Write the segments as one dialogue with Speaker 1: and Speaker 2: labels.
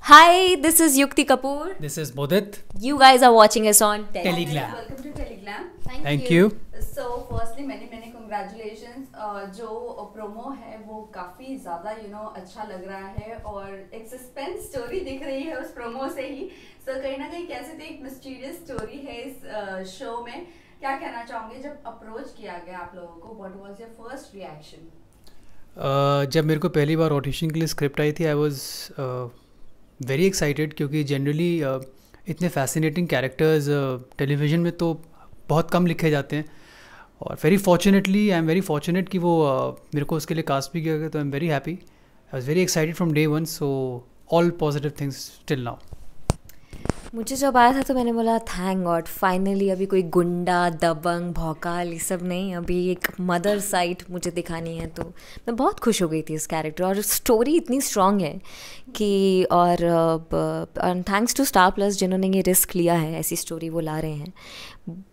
Speaker 1: Hi, this is Yukti Kapoor.
Speaker 2: This is Bodit.
Speaker 1: You guys are watching us on
Speaker 2: Teleglam.
Speaker 3: Welcome to Teleglam.
Speaker 2: Thank you.
Speaker 3: So firstly many congratulations. जो promo है वो काफी ज्यादा अच्छा लग रहा है और एक सस्पेंस स्टोरी दिख रही है उस प्रोमो से ही. So कहीं ना कहीं कैसे थे एक मिस्टीरियस स्टोरी है इस शो में. क्या कहना चाहोगे जब अप्रोच किया गया आप लोगों को? What was your first reaction?
Speaker 2: जब मेरे को पहली बार ऑडिशन के लिए स्क्रिप्ट आई थी आई वॉज वेरी एक्साइटेड क्योंकि जनरली इतने फैसिनेटिंग कैरेक्टर्स टेलीविज़न में तो बहुत कम लिखे जाते हैं और आई एम वेरी फॉर्चुनेट कि वो मेरे को उसके लिए कास्ट भी किया गया. तो आई am very happy. I was very excited from day one. So all positive things till now.
Speaker 1: मुझे जब आया था तो मैंने बोला थैंक गॉड फाइनली अभी कोई गुंडा दबंग भौकाल ये सब नहीं, अभी एक मदर साइड मुझे दिखानी है. तो मैं बहुत खुश हो गई थी इस कैरेक्टर और स्टोरी इतनी स्ट्रॉन्ग है कि और थैंक्स टू स्टार प्लस जिन्होंने ये रिस्क लिया है, ऐसी स्टोरी वो ला रहे हैं.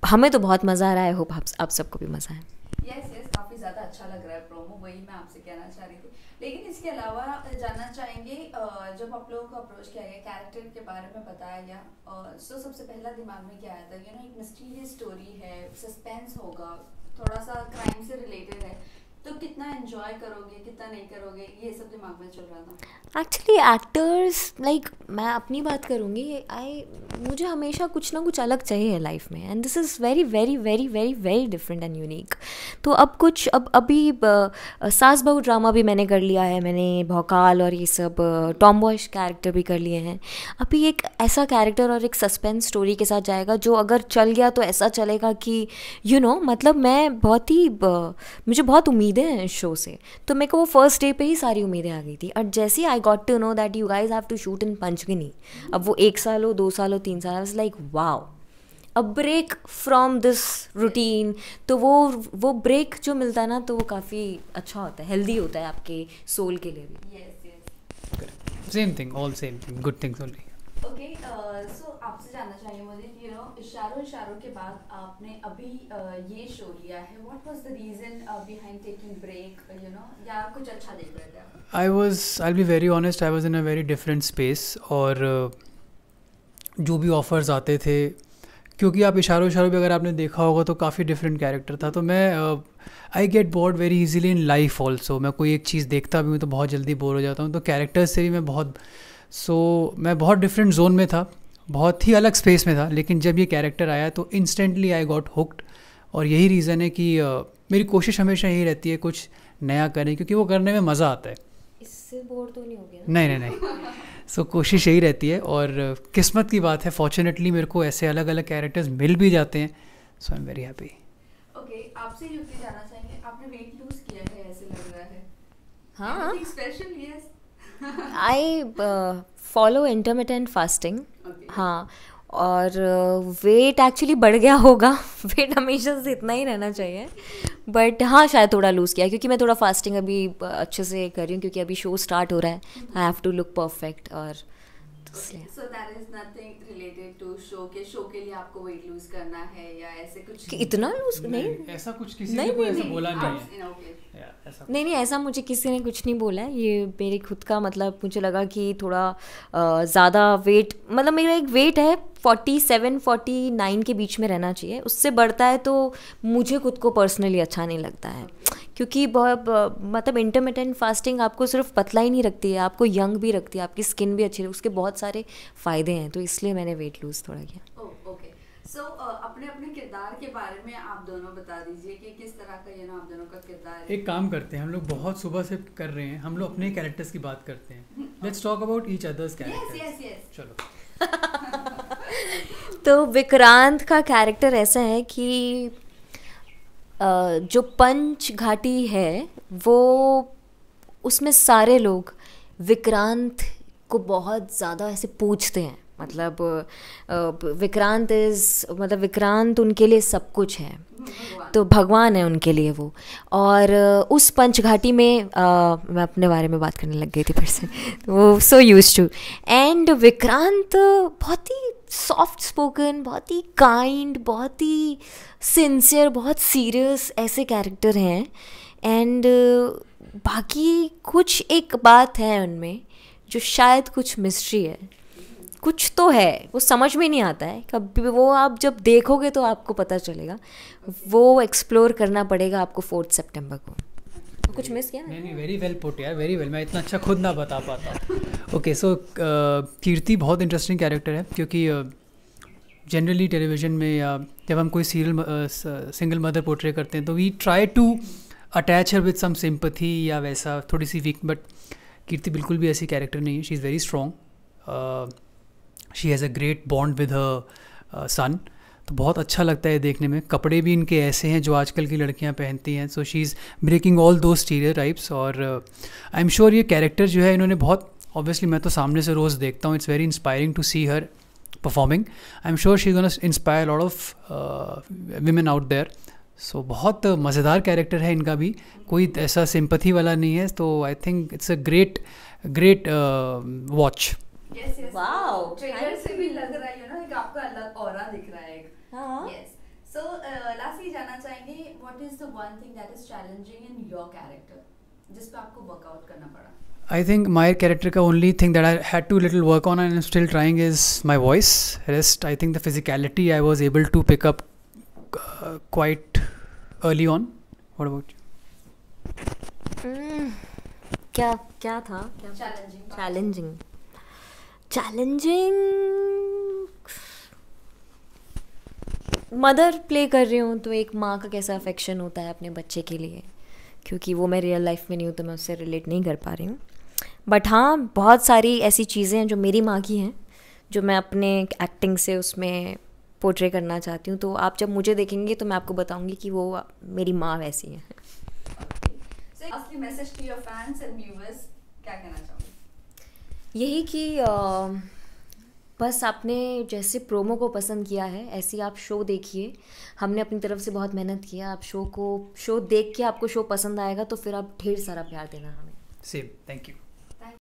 Speaker 1: हमें तो बहुत मज़ा आ रहा है. होप आप सबको भी मज़ा आए.
Speaker 3: यस काफी ज्यादा अच्छा लग रहा है प्रोमो, वही मैं आपसे कहना चाह रही थी. लेकिन इसके अलावा जानना चाहेंगे जब आप लोगों को अप्रोच किया गया, कैरेक्टर के बारे में बताया गया, सो सबसे पहला दिमाग में क्या आया था? एक मिस्टीरियस स्टोरी है, सस्पेंस होगा, थोड़ा सा क्राइम से रिलेटेड है, तो कितना एंजॉय करोगे कितना नहीं करोगे, ये सब दिमाग में चल रहा था.
Speaker 1: एक्चुअली एक्टर्स लाइक मैं अपनी बात करूँगी, मुझे हमेशा कुछ ना कुछ अलग चाहिए लाइफ में and this is very very very very very different and unique. तो अभी सास बहू ड्रामा भी मैंने कर लिया है, मैंने भौकाल और ये सब टॉम बॉयज कैरेक्टर भी कर लिए हैं. अभी एक ऐसा कैरेक्टर और एक सस्पेंस स्टोरी के साथ जाएगा जो अगर चल गया तो ऐसा चलेगा कि मतलब मैं मुझे बहुत उम्मीदें हैं इस शो से. तो मेरे को वो फर्स्ट डे पे ही सारी उम्मीदें आ गई थी और जैसे ही I got to know that you guys have to shoot in Panchgani, अब वो 1 साल हो 2 साल हो 3 साल, I was like wow a break from this routine. तो वो ब्रेक जो मिलता है ना तो वो काफ़ी अच्छा होता है, हेल्दी होता है आपके सोल के लिए भी.
Speaker 3: Yes
Speaker 2: same thing, all same thing, good things only.
Speaker 3: Okay. So आपसे जानना चाहिए मुझे इशारों के बाद आपने अभी ये शो लिया है. What was the reason behind taking break, या कुछ अच्छा देख रहे थे आप?
Speaker 2: I'll be very honest, I was in a very different space और जो भी ऑफ़र्स आते थे, क्योंकि आप इशारों भी अगर आपने देखा होगा तो काफ़ी डिफरेंट कैरेक्टर था. तो मैं I get bored very easily in life also. मैं कोई एक चीज़ देखता भी हूँ तो बहुत जल्दी बोर हो जाता हूँ. तो कैरेक्टर्स से भी मैं मैं बहुत डिफरेंट जोन में था, बहुत ही अलग स्पेस में था. लेकिन जब ये कैरेक्टर आया तो इंस्टेंटली आई गॉट हुक्ड. और यही रीज़न है कि मेरी कोशिश हमेशा यही रहती है कुछ नया करें, क्योंकि वो करने में मज़ा आता है.
Speaker 1: इससे बोर तो नहीं हो गया?
Speaker 2: नहीं. सो कोशिश यही रहती है और किस्मत की बात है, फॉर्चुनेटली मेरे को ऐसे अलग अलग कैरेक्टर्स मिल भी जाते हैं. So I am very happy.
Speaker 3: Okay, आपसे युक्ति जानना चाहेंगे, आपने वेट लूज किया है ऐसे लग रहा है.
Speaker 1: हाँ,
Speaker 3: special? Yes.
Speaker 1: I follow intermittent fasting.
Speaker 3: Okay.
Speaker 1: हाँ, और वेट एक्चुअली बढ़ गया होगा. वेट हमेशा से इतना ही रहना चाहिए, बट हाँ शायद थोड़ा लूज़ किया क्योंकि मैं थोड़ा फास्टिंग अभी अच्छे से कर रही हूँ क्योंकि अभी शो स्टार्ट हो रहा है. I have to look perfect और
Speaker 3: so that is nothing related to show के लिए आपको वेट लूज करना है या ऐसे कुछ?
Speaker 1: इतना लूज नहीं,
Speaker 2: ऐसा कुछ किसी ने कोई ऐसा बोला नहीं है.
Speaker 1: नहीं ऐसा मुझे किसी ने कुछ नहीं बोला है. ये मेरे खुद का मुझे लगा कि थोड़ा ज़्यादा वेट, मेरा एक वेट है 47-49 के बीच में रहना चाहिए. उससे बढ़ता है तो मुझे खुद को पर्सनली अच्छा नहीं लगता है, क्योंकि इंटरमिटेंट फास्टिंग आपको सिर्फ पतला ही नहीं रखती है, आपको यंग भी रखती है, आपकी स्किन भी अच्छी है, उसके बहुत सारे फ़ायदे हैं. तो इसलिए मैंने वेट लूज़ थोड़ा किया.
Speaker 3: ओके. सो अपने किरदार के बारे में आप दोनों बता दीजिए कि किस तरह का आप दोनों का किरदार है.
Speaker 2: एक काम करते हैं, हम लोग बहुत सुबह से कर रहे हैं, हम लोग अपने कैरेक्टर्स की बात करते हैं. Let's talk about each others characters.
Speaker 3: Yes.
Speaker 2: चलो.
Speaker 1: तो विक्रांत का कैरेक्टर ऐसा है कि जो पंच घाटी है वो उसमें सारे लोग विक्रांत को बहुत ज़्यादा ऐसे पूछते हैं. विक्रांत उनके लिए सब कुछ है, तो भगवान है उनके लिए वो. और उस पंचघाटी में मैं अपने बारे में बात करने लग गई थी फिर से. वो so used to. And Vikrant बहुत ही सॉफ्ट स्पोकन, बहुत ही काइंड, बहुत ही सिंसियर, बहुत सीरियस ऐसे कैरेक्टर हैं. एंड बाकी कुछ एक बात है उनमें जो शायद कुछ मिस्ट्री है, कुछ तो है, वो समझ में नहीं आता है कभी, वो आप जब देखोगे तो आपको पता चलेगा, वो एक्सप्लोर करना पड़ेगा आपको 4 सितंबर को। कुछ मिस किया?
Speaker 2: नहीं, वेरी वेल पुट यार, वेरी वेल। मैं इतना अच्छा खुद ना बता पाता। ओके, सो कीर्ति बहुत इंटरेस्टिंग कैरेक्टर है, क्योंकि जनरली टेलीविज़न में या जब हम कोई सीरियल सिंगल मदर पोर्ट्रे करते हैं तो we try to attach her with some sympathy या वैसा थोड़ी सी वीक, बट कीर्ति बिल्कुल भी ऐसी कैरेक्टर नहीं है। She is very strong, she has a great bond with her son, तो बहुत अच्छा लगता है देखने में। कपड़े भी इनके ऐसे हैं जो आजकल की लड़कियां पहनती हैं, so she is breaking all those stereotypes. और आई एम श्योर ये कैरेक्टर जो है इन्होंने बहुत, ऑब्वियसली मैं तो सामने से रोज़ देखता हूँ, it's very inspiring to see her performing. I am sure she is gonna inspire lot of women out there. So बहुत मज़ेदार कैरेक्टर है इनका भी, कोई ऐसा सिंपथी वाला नहीं है, तो I think it's a great watch.
Speaker 3: Yes, yes.
Speaker 1: Wow,
Speaker 3: trailer
Speaker 1: thank
Speaker 3: से भी लग रहा है, you know, एक आपका अलग ऑरा दिख रहा है एक।
Speaker 1: हाँ।
Speaker 3: Yes. So, lastly जानना चाहेंगे, what is the one thing that is challenging in your character, जिस पे आपको वर्कआउट करना पड़ा?
Speaker 2: I think my character का only thing that I had to little work on and I'm still trying is my voice. Rest, I think the physicality I was able to pick up quite early on. What about you?
Speaker 1: क्या था?
Speaker 3: Challenging.
Speaker 1: Challenging mother play कर रही हूँ तो एक माँ का कैसा अफेक्शन होता है अपने बच्चे के लिए, क्योंकि वो मैं रियल लाइफ में नहीं हूँ तो मैं उससे रिलेट नहीं कर पा रही हूँ। बट हाँ, बहुत सारी ऐसी चीज़ें हैं जो मेरी माँ की हैं, जो मैं अपने एक्टिंग से उसमें पोर्ट्रे करना चाहती हूँ। तो आप जब मुझे देखेंगे तो मैं आपको बताऊँगी कि वो मेरी माँ वैसी है।
Speaker 3: So, lastly message to your fans and viewers, क्या कहना चाहोगे?
Speaker 1: यही कि बस आपने जैसे प्रोमो को पसंद किया है ऐसे आप शो देखिए। हमने अपनी तरफ से बहुत मेहनत किया, आप शो देख के आपको शो पसंद आएगा तो फिर आप ढेर सारा प्यार देना हमें।
Speaker 2: Same. Thank you.